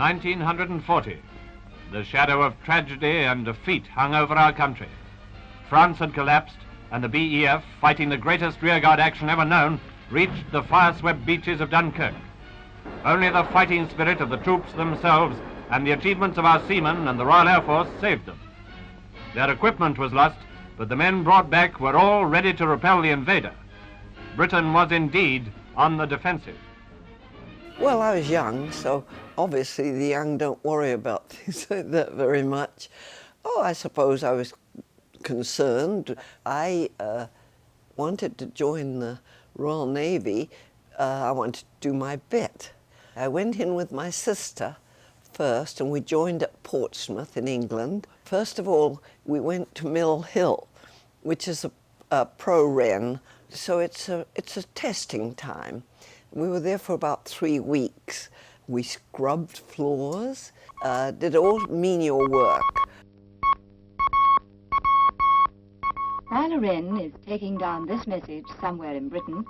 1940. The shadow of tragedy and defeat hung over our country. France had collapsed, and the BEF, fighting the greatest rearguard action ever known, reached the fire-swept beaches of Dunkirk. Only the fighting spirit of the troops themselves and the achievements of our seamen and the Royal Air Force saved them. Their equipment was lost, but the men brought back were all ready to repel the invader. Britain was indeed on the defensive. Well, I was young, so obviously the young don't worry about things like that very much. Oh, I suppose I was concerned. I wanted to join the Royal Navy. I wanted to do my bit. I went in with my sister first, and we joined at Portsmouth in England. First of all, we went to Mill Hill, which is a pro-REN, so it's a testing time. We were there for about 3 weeks. We scrubbed floors, did all menial work. While a Wren is taking down this message somewhere in Britain,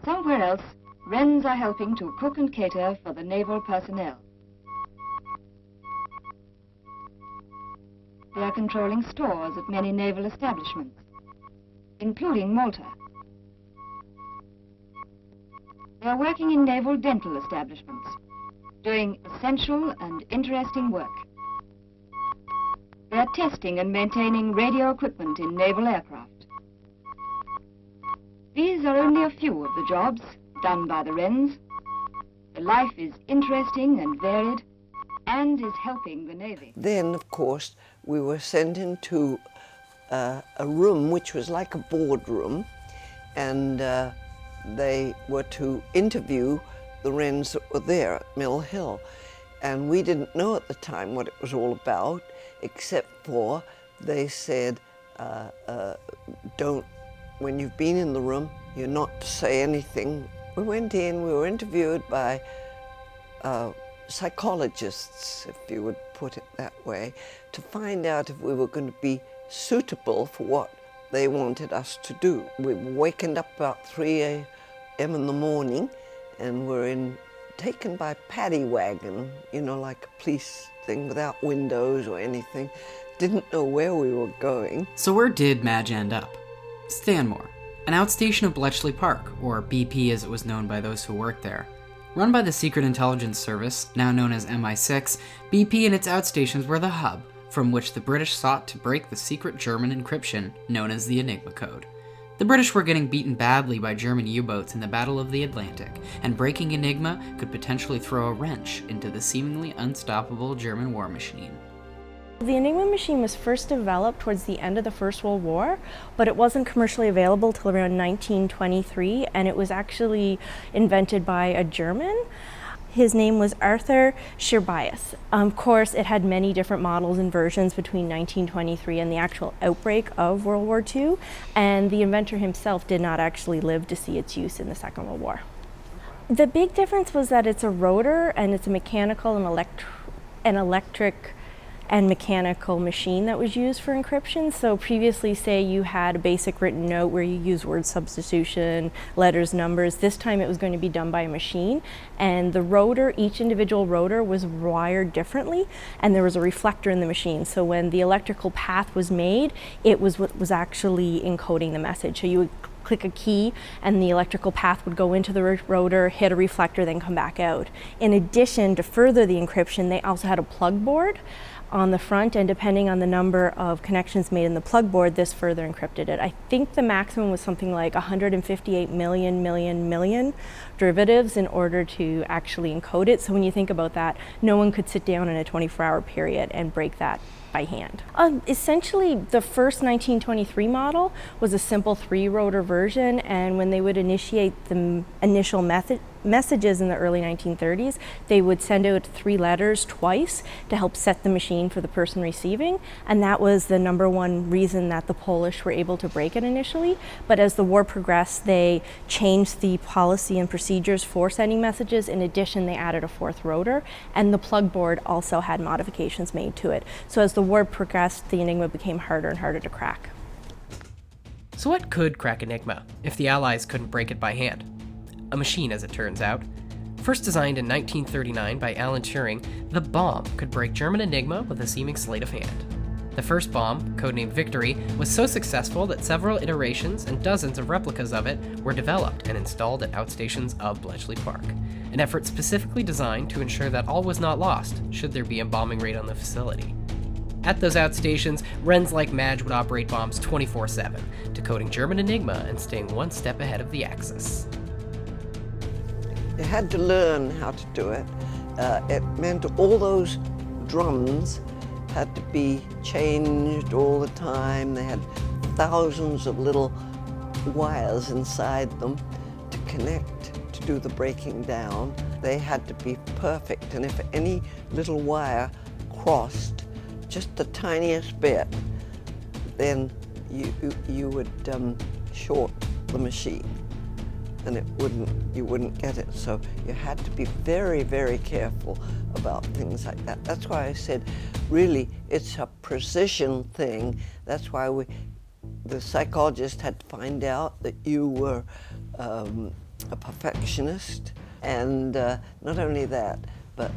somewhere else, Wrens are helping to cook and cater for the naval personnel. They are controlling stores at many naval establishments, including Malta. They are working in naval dental establishments, doing essential and interesting work. They are testing and maintaining radio equipment in naval aircraft. These are only a few of the jobs done by the Wrens. The life is interesting and varied and is helping the Navy. Then, of course, we were sent into a room which was like a boardroom, and they were to interview the Wrens that were there at Mill Hill. And we didn't know at the time what it was all about, except for they said, when you've been in the room, you're not to say anything. We went in, we were interviewed by psychologists, if you would put it that way, to find out if we were going to be suitable for what they wanted us to do. We were wakened up about 3 a.m. in the morning, and were taken by paddy wagon, you know, like a police thing without windows or anything. Didn't know where we were going. So where did Madge end up? Stanmore, an outstation of Bletchley Park, or BP as it was known by those who worked there. Run by the Secret Intelligence Service, now known as MI6, BP and its outstations were the hub from which the British sought to break the secret German encryption known as the Enigma code. The British were getting beaten badly by German U-boats in the Battle of the Atlantic, and breaking Enigma could potentially throw a wrench into the seemingly unstoppable German war machine. The Enigma machine was first developed towards the end of the First World War, but it wasn't commercially available till around 1923, and it was actually invented by a German. His name was Arthur Scherbius. Of course, it had many different models and versions between 1923 and the actual outbreak of World War II, and the inventor himself did not actually live to see its use in the Second World War. The big difference was that it's a rotor, and it's a mechanical and electric and mechanical machine that was used for encryption. So previously, say you had a basic written note where you use word substitution, letters, numbers. This time it was going to be done by a machine, and the rotor, each individual rotor was wired differently, and there was a reflector in the machine. So when the electrical path was made, it was what was actually encoding the message. So you would click a key and the electrical path would go into the rotor, hit a reflector, then come back out. In addition, to further the encryption, they also had a plug board on the front, and depending on the number of connections made in the plug board, this further encrypted it. I think the maximum was something like 158 million derivatives in order to actually encode it. So when you think about that, no one could sit down in a 24-hour period and break that by hand. Essentially, the first 1923 model was a simple 3-rotor version, and when they would initiate the initial messages in the early 1930s, they would send out 3 letters twice to help set the machine for the person receiving, and that was the number one reason that the Polish were able to break it initially. But as the war progressed, they changed the policy and procedures for sending messages. In addition, they added a 4th rotor, and the plug board also had modifications made to it. So as the war progressed, the Enigma became harder and harder to crack. So what could crack Enigma if the Allies couldn't break it by hand? A machine, as it turns out. First designed in 1939 by Alan Turing, the bomb could break German Enigma with a seeming sleight of hand. The first bomb, codenamed Victory, was so successful that several iterations and dozens of replicas of it were developed and installed at outstations of Bletchley Park, an effort specifically designed to ensure that all was not lost should there be a bombing raid on the facility. At those outstations, Wrens like Madge would operate bombs 24/7, decoding German Enigma and staying one step ahead of the Axis. You had to learn how to do it. It meant all those drums had to be changed all the time. They had thousands of little wires inside them to connect, to do the breaking down. They had to be perfect, and if any little wire crossed just the tiniest bit, then you would short the machine, and you wouldn't get it. So you had to be very, very careful about things like that. That's why I said, really, it's a precision thing. That's why the psychologist had to find out that you were a perfectionist, and not only that, but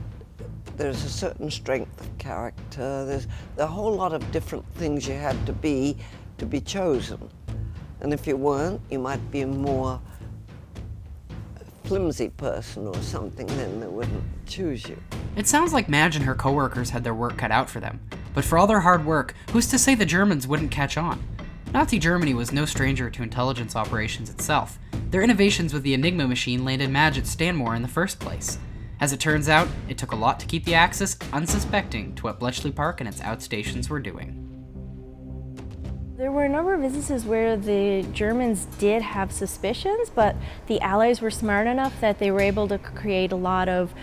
there's a certain strength of character. There's a whole lot of different things you had to be chosen. And if you weren't, you might be a more flimsy person or something, then they wouldn't choose you. It sounds like Madge and her coworkers had their work cut out for them. But for all their hard work, who's to say the Germans wouldn't catch on? Nazi Germany was no stranger to intelligence operations itself. Their innovations with the Enigma machine landed Madge at Stanmore in the first place. As it turns out, it took a lot to keep the Axis unsuspecting to what Bletchley Park and its outstations were doing. There were a number of instances where the Germans did have suspicions, but the Allies were smart enough that they were able to create a lot of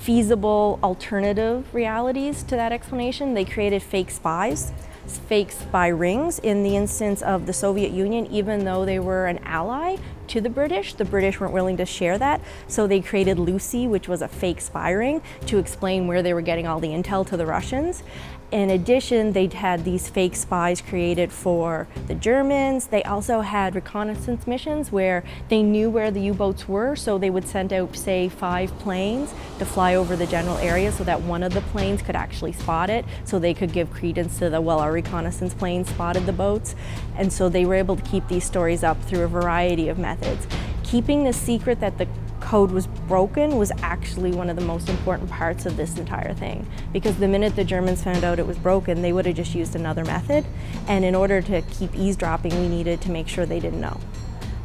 feasible alternative realities to that explanation. They created fake spies, fake spy rings. In the instance of the Soviet Union, even though they were an ally to the British weren't willing to share that, so they created Lucy, which was a fake spy ring, to explain where they were getting all the intel to the Russians. In addition, they'd had these fake spies created for the Germans. They also had reconnaissance missions where they knew where the U-boats were, so they would send out, say, 5 planes to fly over the general area so that one of the planes could actually spot it, so they could give credence to our reconnaissance planes spotted the boats. And so they were able to keep these stories up through a variety of methods. Keeping the secret that the code was broken was actually one of the most important parts of this entire thing, because the minute the Germans found out it was broken, they would have just used another method, and in order to keep eavesdropping, we needed to make sure they didn't know.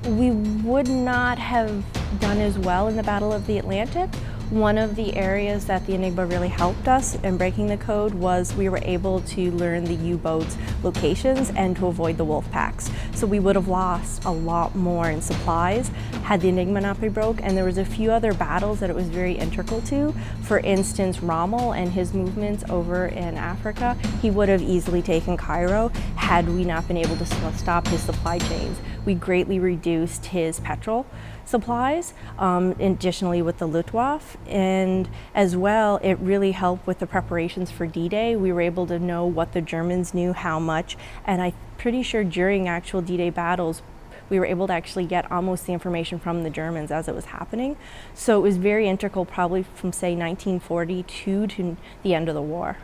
We would not have done as well in the Battle of the Atlantic. One of the areas that the Enigma really helped us in breaking the code was we were able to learn the U-boats' locations and to avoid the wolf packs. So we would have lost a lot more in supplies had the Enigma not been broke, and there was a few other battles that it was very integral to. For instance, Rommel and his movements over in Africa, he would have easily taken Cairo had we not been able to stop his supply chains. We greatly reduced his petrol supplies, additionally with the Luftwaffe, and as well it really helped with the preparations for D-Day. We were able to know what the Germans knew, how much, and I'm pretty sure during actual D-Day battles we were able to actually get almost the information from the Germans as it was happening. So it was very integral, probably from say 1942 to the end of the war,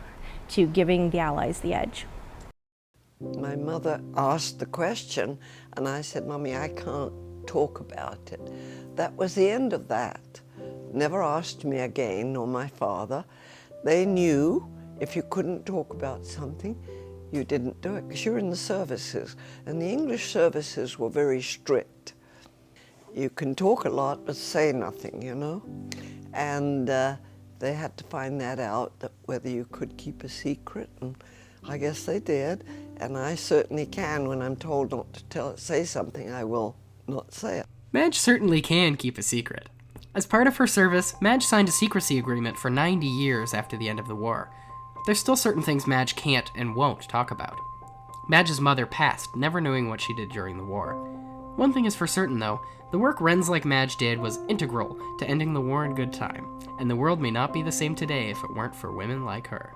to giving the Allies the edge. My mother asked the question, and I said, "Mommy, I can't talk about it." That was the end of that. Never asked me again, nor my father. They knew if you couldn't talk about something, you didn't do it, because you're in the services, and the English services were very strict. You can talk a lot, but say nothing, you know? And they had to find that out, that whether you could keep a secret, and I guess they did, and I certainly can. When I'm told not to say something, I will not say it. Madge certainly can keep a secret. As part of her service, Madge signed a secrecy agreement for 90 years after the end of the war. There's still certain things Madge can't and won't talk about. Madge's mother passed, never knowing what she did during the war. One thing is for certain, though, the work Wrens like Madge did was integral to ending the war in good time, and the world may not be the same today if it weren't for women like her.